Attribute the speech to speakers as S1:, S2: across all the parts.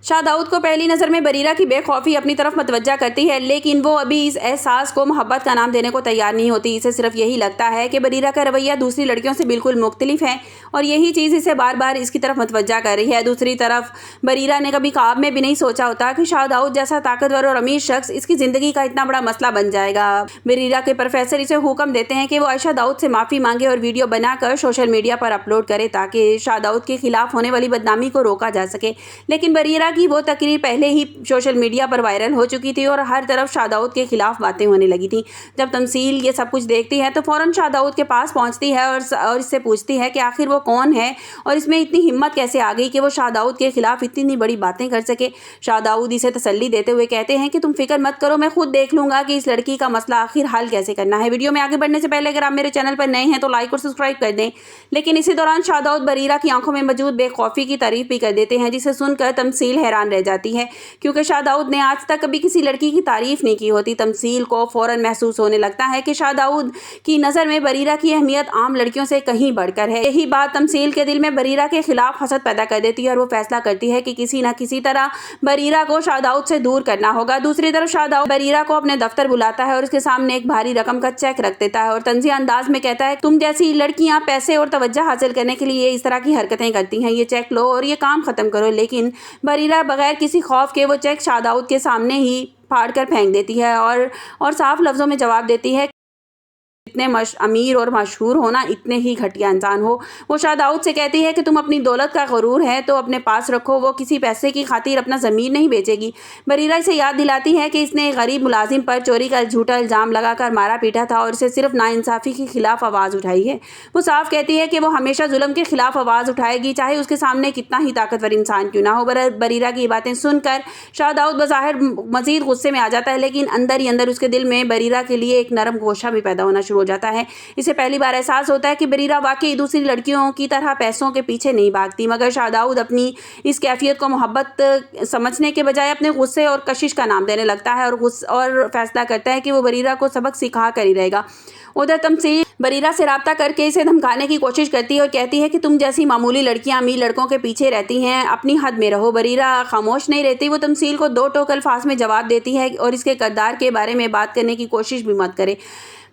S1: शाह दाऊद को पहली नज़र में बरीरा की बेखौफी अपनी तरफ मतवज्जा करती है, लेकिन वो अभी इस एहसास को मोहब्बत का नाम देने को तैयार नहीं होती। इसे सिर्फ यही लगता है कि बरीरा का रवैया दूसरी लड़कियों से बिल्कुल मुख्तलिफ है और यही चीज़ इसे बार बार इसकी तरफ मतवज्जा कर रही है। दूसरी तरफ बरीरा ने कभी ख्वाब में भी नहीं सोचा होता कि शाह दाऊद जैसा ताकतवर और अमीर शख्स इसकी ज़िंदगी का इतना बड़ा मसला बन जाएगा। बरीरा के प्रोफेसर इसे हुक्म देते हैं कि वो आयशा दाऊद से माफ़ी मांगे और वीडियो बनाकर सोशल मीडिया पर अपलोड करे ताकि शाह दाऊद के खिलाफ होने वाली बदनामी को रोका जा सके। लेकिन बरीरा की वो तकरीर पहले ही सोशल मीडिया पर वायरल हो चुकी थी और हर तरफ शाह दाऊद के खिलाफ बातें होने लगी थी। जब तमसील ये सब कुछ देखती है तो फ़ौरन शाह दाऊद के पास पहुंचती है और इससे पूछती है कि आखिर वो कौन है और इसमें इतनी हिम्मत कैसे आ गई कि वो शाह दाऊद के खिलाफ इतनी बड़ी बातें कर सके। शाह दाऊद इसे तसल्ली देते हुए कहते हैं कि तुम फिक्र मत करो, मैं खुद देख लूँगा कि इस लड़की का मसला आखिर हल कैसे करना है। वीडियो में आगे बढ़ने से पहले अगर आप मेरे चैनल पर नए हैं तो लाइक और सब्सक्राइब कर दें। लेकिन इसी दौरान शाह दाऊद बरीरा की आंखों में मौजूद बेखौफी की तारीफ भी कर देते हैं, जिसे सुनकर तमसील हैरान रह जाती है क्योंकि शाह दाऊद ने आज तक कभी किसी लड़की की तारीफ नहीं की होती। तमसील को फ़ौरन महसूस होने लगता है कि शाह दाऊद की नज़र में बरीरा की अहमियत आम लड़कियों से कहीं बढ़कर है। यही बात तमसील के दिल में बरीरा के खिलाफ हसद पैदा कर देती है और वो फैसला करती है कि किसी न किसी तरह बरीरा को शाह दाऊद से दूर करना होगा। दूसरी तरफ शाह दाऊद बरीरा को अपने दफ्तर बुलाता है और उसके सामने एक भारी रकम का चेक रख देता है और तंज़िया अंदाज में कहता है, तुम जैसी लड़कियां पैसे और तवज्जो हासिल करने के लिए इस तरह की हरकतें करती हैं, ये चेक लो और ये काम ख़त्म करो। लेकिन बरीरा बगैर किसी खौफ के वो चेक शाह दाऊद के सामने ही फाड़ कर फेंक देती है और साफ लफ्ज़ों में जवाब देती है, इतने अमीर और मशहूर होना, इतने ही घटिया इंसान हो। वो शाह दाऊद से कहती है कि तुम अपनी दौलत का गुरूर है तो अपने पास रखो, वो किसी पैसे की खातिर अपना ज़मीन नहीं बेचेगी। बरीरा इसे याद दिलाती है कि इसने एक गरीब मुलाजिम पर चोरी का झूठा इल्ज़ाम लगाकर मारा पीटा था और इसे सिर्फ नाइंसाफ़ी के खिलाफ आवाज़ उठाई है। वो साफ कहती है कि वो हमेशा जुल्म के खिलाफ आवाज़ उठाएगी, चाहे उसके सामने कितना ही ताकतवर इंसान क्यों ना हो। बरीरा की बातें सुनकर शाह दाऊद बज़ाहिर मज़ीद गुस्से में आ जाता है, लेकिन अंदर ही अंदर उसके दिल में बरीरा के लिए एक नरम गोशा भी पैदा होना हो जाता है। इसे पहली बार एहसास होता है कि बरीरा वाकई दूसरी लड़कियों की तरह पैसों के पीछे नहीं भागती, मगर शाह दाऊद अपनी इस कैफियत को मोहब्बत समझने के बजाय अपने गुस्से और कशिश का नाम देने लगता है और फैसला करता है कि वो बरीरा को सबक सिखा कर ही रहेगा। उधर तमसील बरीरा से रब्ता करके इसे धमकाने की कोशिश करती है और कहती है कि तुम जैसी मामूली लड़कियां अमीर लड़कों के पीछे रहती हैं, अपनी हद में रहो। बरीरा खामोश नहीं रहती, वो तमसील को दो टोक अल्फाज में जवाब देती है और इसके किरदार के बारे में बात करने की कोशिश भी मत करे।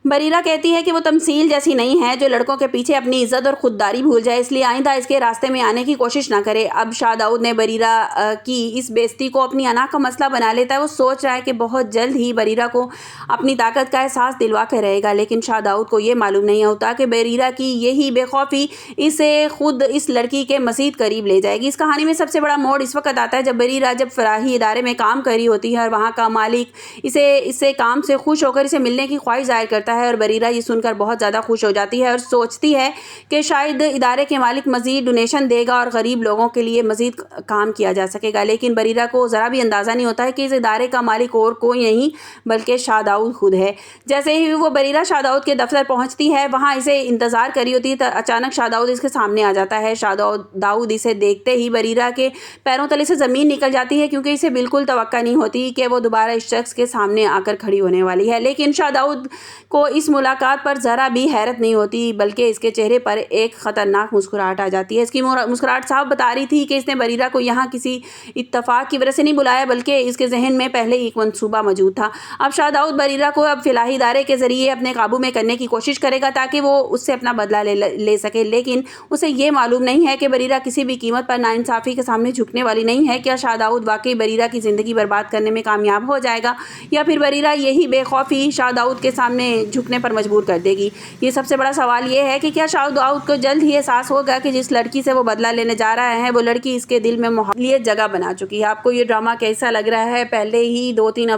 S1: बरीरा कहती है कि वो तमसील जैसी नहीं है जो लड़कों के पीछे अपनी इज्जत और खुददारी भूल जाए, इसलिए आइंदा इसके रास्ते में आने की कोशिश ना करे। अब शाह दाऊद ने बरीरा की इस बेइज्जती को अपनी अना का मसला बना लेता है। वो सोच रहा है कि बहुत जल्द ही बरीरा को अपनी ताकत का एहसास दिलवा कर रहेगा, लेकिन शाह दाऊद को ये मालूम नहीं होता कि बरीरा की यही बेखौफी इसे खुद इस लड़की के मज़ीद करीब ले जाएगी। इस कहानी में सबसे बड़ा मोड़ इस वक्त आता है जब बरीरा फराही इदारे में काम कर रही होती है और वहाँ का मालिक इससे काम से खुश होकर इसे मिलने की ख्वाहिश जाहिर करता है और बरीरा ये सुनकर बहुत ज़्यादा खुश हो जाती है और सोचती है कि शायद इदारे के मालिक मज़ीद डोनेशन देगा और गरीब लोगों के लिए मज़ीद काम किया जा सकेगा। लेकिन बरीरा को ज़रा भी अंदाज़ा नहीं होता है कि इस इदारे का मालिक और कोई नहीं बल्कि शाह दाऊद खुद है। जैसे ही वो बरीरा शाह दाऊद के दफ्तर पहुँचती है, वहाँ इसे इंतज़ार करी होती है, तो अचानक शाह दाऊद इसके सामने आ जाता है। शाह दाऊद इसे देखते ही बरीरा के पैरों तले से ज़मीन निकल जाती है क्योंकि इसे बिल्कुल तवक्का नहीं होती कि वो दोबारा इस शख्स के सामने आकर खड़ी होने वाली है। लेकिन शाह दाऊद को इस मुलाकात पर ज़रा भी हैरत नहीं होती, बल्कि इसके चेहरे पर एक ख़तरनाक मुस्कुराहट आ जाती है। इसकी मुस्कुराहट साफ बता रही थी कि इसने बरीरा को यहाँ किसी इत्तफाक की वजह से नहीं बुलाया, बल्कि इसके जहन में पहले ही एक मंसूबा मौजूद था। अब शाह दाऊद बरीरा को अब फिलाही इदारे के ज़रिए अपने काबू में करने की कोशिश करेगा ताकि वो उससे अपना बदला ले सके, लेकिन उसे ये मालूम नहीं है कि बरीरा किसी भी कीमत पर नाइंसाफ़ी के सामने झुकने वाली नहीं है। क्या शाह दाऊद वाकई बरीरा की ज़िंदगी बर्बाद करने में कामयाब हो जाएगा या फिर बरीरा यही बेखौफी शाह दाऊद के सामने झुकने पर मजबूर कर देगी? ये सबसे बड़ा सवाल ये है कि क्या शाह दाऊद को जल्द ही एहसास होगा कि जिस लड़की से वो बदला लेने जा रहा है वो लड़की इसके दिल में मोहब्बत जगह बना चुकी है। आपको ये ड्रामा कैसा लग रहा है? पहले ही 2-3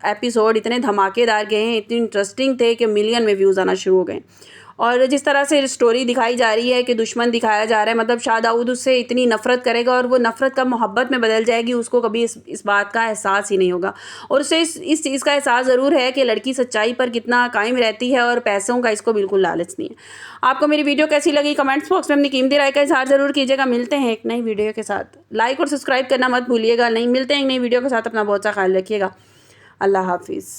S1: एपिसोड इतने धमाकेदार गए हैं, इतने इंटरेस्टिंग थे कि मिलियन में व्यूज़ आना शुरू हो गए। और जिस तरह से स्टोरी दिखाई जा रही है कि दुश्मन दिखाया जा रहा है, मतलब शाह दाऊद उससे इतनी नफ़रत करेगा और वो नफ़रत कब मोहब्बत में बदल जाएगी उसको कभी इस बात का एहसास ही नहीं होगा। और उसे इस चीज़ का एहसास ज़रूर है कि लड़की सच्चाई पर कितना कायम रहती है और पैसों का इसको बिल्कुल लालच नहीं है। आपको मेरी वीडियो कैसी लगी कमेंट्स बॉक्स में अपनी कीमती राय का इज़हार ज़रूर कीजिएगा। मिलते हैं एक नई वीडियो के साथ। लाइक और सब्सक्राइब करना मत भूलिएगा। नहीं मिलते हैं एक नई वीडियो के साथ। अपना बहुत सा ख्याल रखिएगा। अल्लाह हाफिज़।